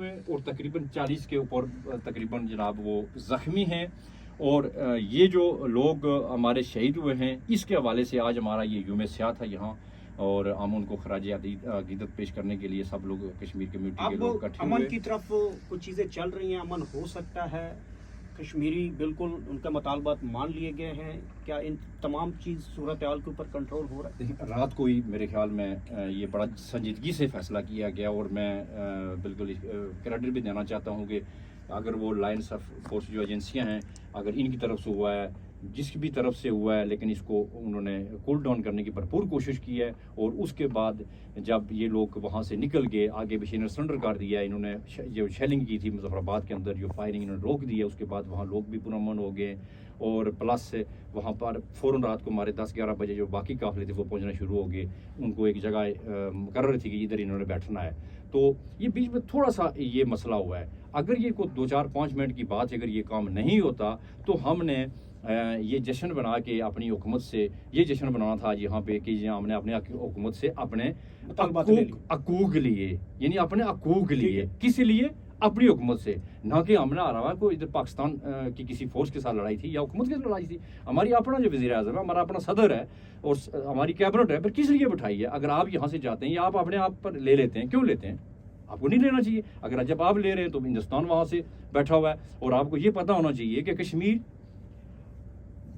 हुए और तकरीबन 40 के ऊपर तकरीबन जनाब वो ज़ख्मी हैं। और ये जो लोग हमारे शहीद हुए हैं, इसके हवाले से आज हमारा ये यूम स्याह था यहाँ, और हम उनको खराज अकीदत पेश करने के लिए सब लोग कश्मीर कम्यूनिटी के लोग इकट्ठे हुए। अमन की तरफ कुछ चीज़ें चल रही हैं, अमन हो सकता है, कश्मीरी बिल्कुल उनका मुतालबात मान लिए गए हैं, क्या इन तमाम चीज़ सूरत हाल के ऊपर कंट्रोल हो रहा है? रात को ही मेरे ख्याल में ये बड़ा संजीदगी से फैसला किया गया, और मैं बिल्कुल क्रेडिट भी देना चाहता हूँ कि अगर वो लाइन्स ऑफ फोर्स जो एजेंसियाँ हैं, अगर इनकी तरफ से हुआ है, जिसकी भी तरफ से हुआ है, लेकिन इसको उन्होंने कूल डाउन करने की भरपूर कोशिश की है। और उसके बाद जब ये लोग वहाँ से निकल गए, आगे पीछे सरेंडर कर दिया, इन्होंने जो शेलिंग की थी मुजफ्फराबाद के अंदर, जो फायरिंग इन्होंने रोक दी है, उसके बाद वहाँ लोग भी पुरअमन हो गए। और प्लस वहाँ पर फ़ौरन रात को हमारे 10-11 बजे जो बाकी काफ़िले थे वो पहुँचना शुरू हो गए, उनको एक जगह मुकर्रर थी कि इधर इन्होंने बैठना है। तो ये बीच में थोड़ा सा ये मसला हुआ है। अगर ये कोई 2-4-5 मिनट की बात, अगर ये काम नहीं होता तो हमने ये जश्न बना के अपनी हुकूमत से ये जश्न बनाना था यहाँ पे कि हमने अपने हुकूमत से अपने हकूक लिए, यानी अपने हकूक लिए। किस लिए? अपनी हुकूमत से, ना कि हमने आ रहा कोई इधर पाकिस्तान की किसी फोर्स के साथ लड़ाई थी या हुकूमत के साथ लड़ाई थी। हमारी अपना जो वज़ीर आज़म है, हमारा अपना सदर है और हमारी कैबिनेट है, पर किस लिए बिठाई है? अगर आप यहाँ से जाते हैं या आप अपने आप पर ले लेते हैं, क्यों लेते हैं? आपको नहीं लेना चाहिए। अगर जब आप ले रहे हैं तो हिंदुस्तान वहाँ से बैठा हुआ है, और आपको ये पता होना चाहिए कि कश्मीर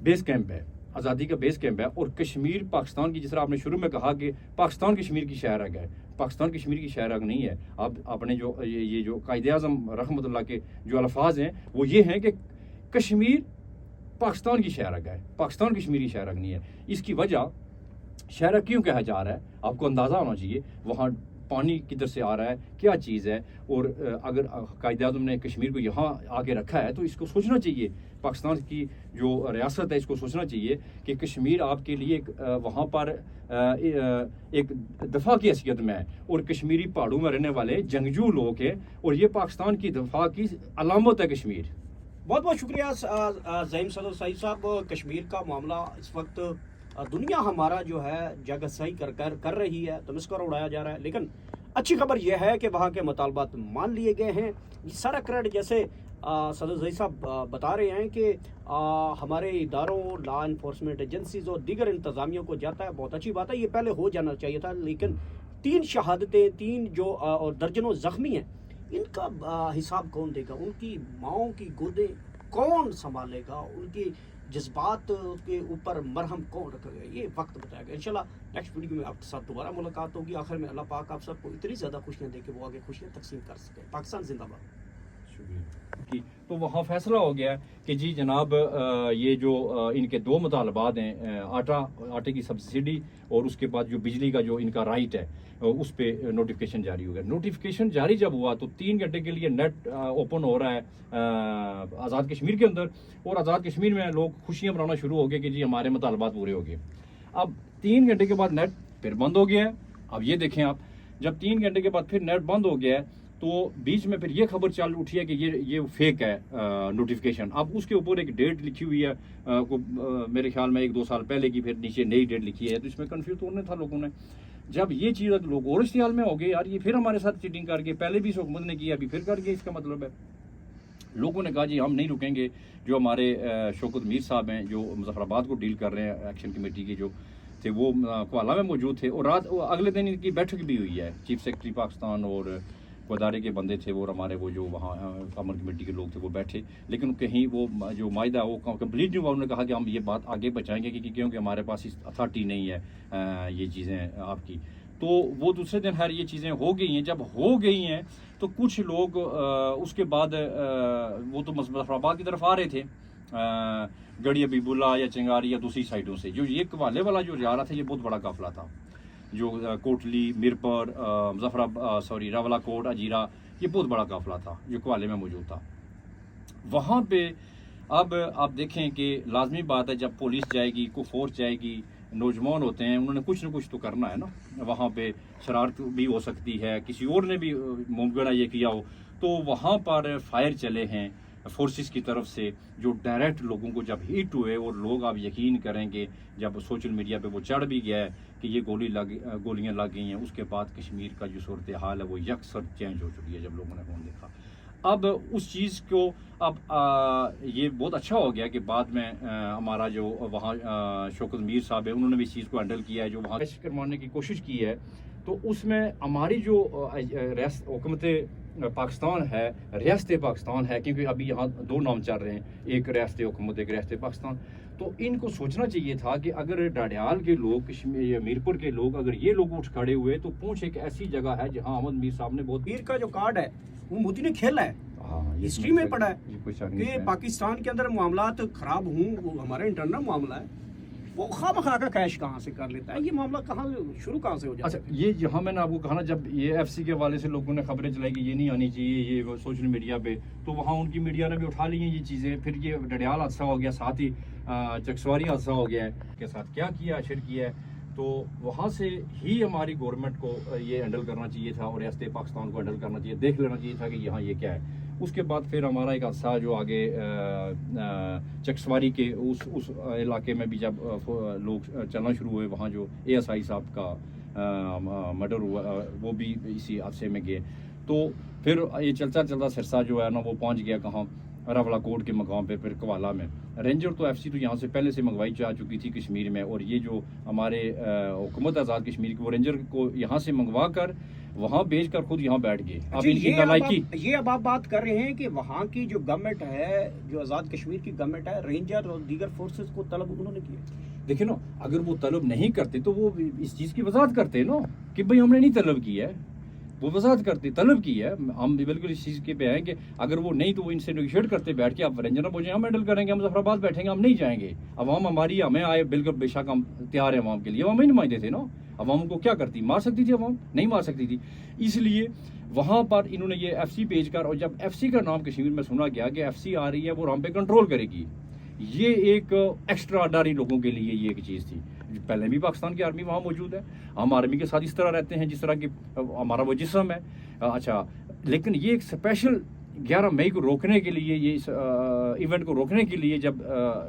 बेस कैंप है, आज़ादी का बेस कैंप है। और कश्मीर पाकिस्तान की, जिस तरह आपने शुरू में कहा कि पाकिस्तान कश्मीर की शहरग है, पाकिस्तान कश्मीर की शहरग नहीं है। आप अपने जो ये जो कायदे-ए-आज़म रहमतुल्लाह के जो अल्फाज हैं वो ये हैं कि कश्मीर पाकिस्तान की शहरग है, पाकिस्तान कश्मीर की शहरग नहीं है। इसकी वजह शहरग क्यों कहा जा रहा है, आपको अंदाज़ा होना चाहिए। वहाँ पानी किधर से आ रहा है, क्या चीज़ है, और अगर कायदे-ए-आज़म ने कश्मीर को यहाँ आके रखा है तो इसको सोचना चाहिए। पाकिस्तान की जो रियासत है, इसको सोचना चाहिए कि कश्मीर आपके लिए वहाँ पर एक दफ़ा की हैसियत में है, और कश्मीरी पहाड़ों में रहने वाले जंगजू लोग हैं, और ये पाकिस्तान की दफ़ा की अलामत है कश्मीर। बहुत बहुत शुक्रिया ज़हीम सदर सईद साहब। कश्मीर का मामला इस वक्त दुनिया हमारा जो है जगह सही कर रही है, तो तमस्कुर उड़ाया जा रहा है, लेकिन अच्छी खबर यह है कि वहाँ के मुतालबात मान लिए गए हैं। ये सारा क्रेडिट जैसे सदर ज़हीम साहब बता रहे हैं कि हमारे इदारों, लॉ इन्फोर्समेंट एजेंसीज और दीगर इंतज़ामियों को जाता है। बहुत अच्छी बात है, ये पहले हो जाना चाहिए था, लेकिन 3 शहादतें, 3 जो और दर्जनों ज़ख्मी हैं, इनका हिसाब कौन देगा? उनकी माओं की गोदें कौन संभालेगा? उनकी जज्बात के ऊपर मरहम कौन रखेगा? ये वक्त बताएगा। इंशाल्लाह नेक्स्ट वीडियो में आपके साथ दोबारा मुलाकात होगी। आखिर में अल्लाह पाक आप सबको इतनी ज़्यादा खुशियाँ दे के वो आगे खुशियाँ तकसीम कर सके। पाकिस्तान जिंदाबाद। तो वहाँ फैसला हो गया कि जी जनाब, ये जो इनके 2 मुतालबात हैं, आटे की सब्सिडी और उसके बाद जो बिजली का जो इनका राइट है, उस पर नोटिफिकेशन जारी हो गया। नोटिफिकेशन जारी जब हुआ तो 3 घंटे के लिए नेट ओपन हो रहा है आज़ाद कश्मीर के अंदर, और आज़ाद कश्मीर में लोग खुशियाँ मनाना शुरू हो गए कि जी हमारे मुतालबात पूरे हो गए। अब 3 घंटे के बाद नेट फिर बंद हो गया है। अब ये देखें आप, जब 3 घंटे के बाद फिर नेट बंद हो गया है तो बीच में फिर ये खबर चल उठी है कि ये फेक है नोटिफिकेशन। अब उसके ऊपर एक डेट लिखी हुई है, मेरे ख्याल में 1-2 साल पहले की, फिर नीचे नई डेट लिखी है। तो इसमें कन्फ्यूज तो होने था लोगों ने। जब ये चीज़ लोग और इस हाल में हो गए, यार ये फिर हमारे साथ चीटिंग कर गए, पहले भी इस हुकूमत ने किया, अभी फिर कर गए, इसका मतलब है लोगों ने कहा जी हम नहीं रुकेंगे। जो हमारे शौकत मीर साहब हैं, जो मुजफ्फराबाद को डील कर रहे हैं, एक्शन कमेटी के जो थे, वो कोहाला में मौजूद थे, और रात अगले दिन इनकी बैठक भी हुई है। चीफ सेक्रेटरी पाकिस्तान और वदारे के बंदे थे, वो हमारे वो जो वहाँ कॉमन कमेटी के लोग थे, वो बैठे, लेकिन कहीं वो जो मायदा वो कंप्लीट नहीं हुआ। उन्होंने कहा कि हम ये बात आगे पहुँचाएंगे क्योंकि हमारे पास इस अथॉरिटी नहीं है ये चीज़ें आपकी। तो वो दूसरे दिन खैर ये चीज़ें हो गई हैं। जब हो गई हैं तो कुछ लोग उसके बाद वो तो मुजफ्फराबाद की तरफ आ रहे थे, गड़ी अबीबुल्ला या चिंगारी या दूसरी साइडों से। जो ये कवाले वाला जो जा रहा था, ये बहुत बड़ा काफिला था, जो कोटली, मिरपर, रावला कोट, अजीरा, ये बहुत बड़ा काफिला था जो कवाले में मौजूद था। वहाँ पे अब आप देखें कि लाजमी बात है, जब पुलिस जाएगी, को फोर्स जाएगी, नौजवान होते हैं, उन्होंने कुछ ना कुछ तो करना है ना। वहाँ पे शरारत भी हो सकती है, किसी और ने भी मुमकिन है ये किया हो। तो वहाँ पर फायर चले हैं फोर्सेस की तरफ से, जो डायरेक्ट लोगों को जब हिट हुए, और लोग आप यकीन करेंगे जब सोशल मीडिया पे वो चढ़ भी गया है कि ये गोलियां लग गई हैं, उसके बाद कश्मीर का जो सूरत हाल है वो यकसर चेंज हो चुकी है जब लोगों ने फ़ोन देखा। अब उस चीज़ को अब ये बहुत अच्छा हो गया कि बाद में हमारा जो वहाँ शौकत मीर साहब है उन्होंने भी इस चीज़ को हैंडल किया है, जो वहाँ करवाने की कोशिश की है। तो उसमें हमारी जो हुकूमत पाकिस्तान है, रियासत पाकिस्तान है, क्योंकि अभी यहाँ दो नाम चल रहे हैं, एक रियासत हुकूमत, एक रियासत पाकिस्तान। तो इनको सोचना चाहिए था कि अगर डडियाल के लोग, कश्मीर मीरपुर के लोग, अगर ये लोग उठ खड़े हुए तो पूंछ एक ऐसी जगह है जहाँ अहमद मीर साहब ने बहुत मीर का जो कार्ड है वो मोदी ने खेला है, हिस्ट्री में पढ़ा है कि पाकिस्तान के अंदर मामलात खराब हों, वो हमारा इंटरनल मामला है, वो खामखा का कैश कहाँ से कर लेता है, ये मामला शुरू कहाँ से हो जाता है। अच्छा, ये जहाँ मैंने आपको कहा ना, जब ये एफसी के वाले से लोगों ने खबरें चलाई कि ये नहीं आनी चाहिए ये सोशल मीडिया पे, तो वहाँ उनकी मीडिया ने भी उठा ली हैं ये चीज़ें। फिर ये डडियाल हादसा हो गया, साथ ही चकसवारी हादसा हो गया है के साथ क्या किया, अशर किया है। तो वहाँ से ही हमारी गवर्नमेंट को ये हैंडल करना चाहिए था और रियासत पाकिस्तान को हैंडल करना चाहिए, देख लेना चाहिए था कि यहाँ ये क्या है। उसके बाद फिर हमारा एक हादसा जो आगे चकसवारी के उस इलाके में भी जब लोग चलना शुरू हुए, वहाँ जो ASI साहब का मर्डर हुआ, वो भी इसी हादसे में गए। तो फिर ये चलता चलता सिरसा जो है ना वो पहुँच गया कहाँ, रावला कोट के मकाम पे, फिर कवाला में। रेंजर तो FC तो यहाँ से पहले से मंगवाई जा चुकी थी कश्मीर में, और ये जो हमारे हुकूमत आज़ाद कश्मीर की वो रेंजर को यहाँ से मंगवा कर वहाँ भेज कर खुद यहाँ बैठ गए। अब इनकी नलायकी, ये अब आप बात कर रहे हैं कि वहाँ की जो गवर्नमेंट है, जो आज़ाद कश्मीर की गवर्नमेंट है, रेंजर और दीगर फोर्सेस को तलब उन्होंने किया। देखिए ना, अगर वो तलब नहीं करते तो वो इस चीज़ की वजाहत करते ना कि भाई हमने नहीं तलब की है, वो वजाहत करते तलब की है। हम बिल्कुल इस चीज़ के पे हैं कि अगर वो नहीं तो वो इनसे नेगोशिएट करते बैठ के, आप रेंजर बोझे हम हैंडल करेंगे, हम मुजफ्फराबाद बैठेंगे, हम नहीं जाएंगे। अवाम हमारी हमें आए, बिल्कुल बेशक हम तैयार है अवाम के लिए, अवाम ही नुमाइंदे थे ना। अवाम को क्या करती, मार सकती थी अवाम? नहीं मार सकती थी। इसलिए वहाँ पर इन्होंने ये FC भेज कर, और जब FC का नाम कश्मीर में सुना गया कि FC आ रही है, वो हम पे कंट्रोल करेगी, ये एक एक्स्ट्रा ऑर्डिनरी लोगों के लिए ये एक चीज़ थी। पहले भी पाकिस्तान की आर्मी वहाँ मौजूद है, हम आर्मी के साथ इस तरह रहते हैं जिस तरह की हमारा वो जिस्म है। अच्छा, लेकिन ये एक स्पेशल 11 मई को रोकने के लिए, ये इस इवेंट को रोकने के लिए जब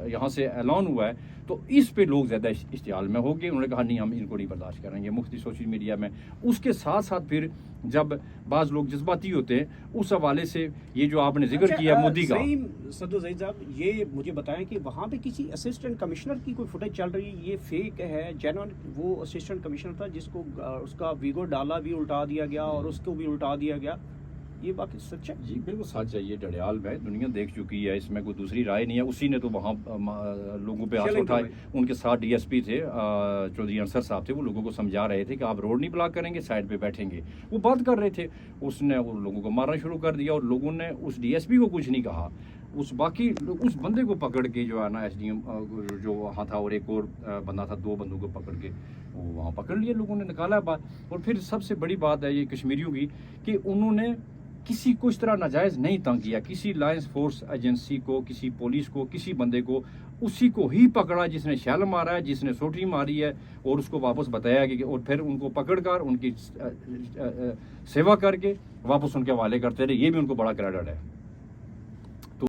यहाँ से ऐलान हुआ है, तो इस पे लोग ज़्यादा इश्तियाल में हो गए। उन्होंने कहा नहीं, हम इनको नहीं बर्दाश्त करेंगे, मुफ्ती सोशल मीडिया में। उसके साथ साथ फिर जब बाज़ लोग जज्बाती होते हैं, उस हवाले से ये जो आपने जिक्र किया मोदी का, सदो ज़ईद साहब, ये मुझे बताएं कि वहाँ पे किसी असिस्टेंट कमिश्नर की कोई फुटेज चल रही है, ये फेक है जेन्युइन? वो असिस्टेंट कमिश्नर था जिसको उसका वीगो डाला भी उल्टा दिया गया और उसको भी उल्टा दिया गया, ये बात सच है? जी बिल्कुल सच है। ये डडियाल में दुनिया देख चुकी है, इसमें कोई दूसरी राय नहीं है। उसी ने तो वहाँ लोगों पे हाथ उठाए, उनके साथ DSP थे चौधरी अंसर साहब थे, वो लोगों को समझा रहे थे कि आप रोड नहीं ब्लॉक करेंगे, साइड पे बैठेंगे, वो बात कर रहे थे। उसने वो लोगों को मारना शुरू कर दिया, और लोगों ने उस DSP को कुछ नहीं कहा, उस उस बंदे को पकड़ के जो है ना SDM जो वहाँ था, और एक और बंदा था, 2 बंदों को पकड़ के वो वहाँ पकड़ लिया, लोगों ने निकाला बात। और फिर सबसे बड़ी बात है ये कश्मीरियों की कि उन्होंने किसी को इस तरह नाजायज़ नहीं तंग किया, किसी लाइंस फोर्स एजेंसी को, किसी पुलिस को, किसी बंदे को, उसी को ही पकड़ा जिसने शैल मारा है, जिसने सोटी मारी है, और उसको वापस बताया कि, और फिर उनको पकड़कर उनकी सेवा करके वापस उनके हवाले करते रहे। ये भी उनको बड़ा क्रेडिट है।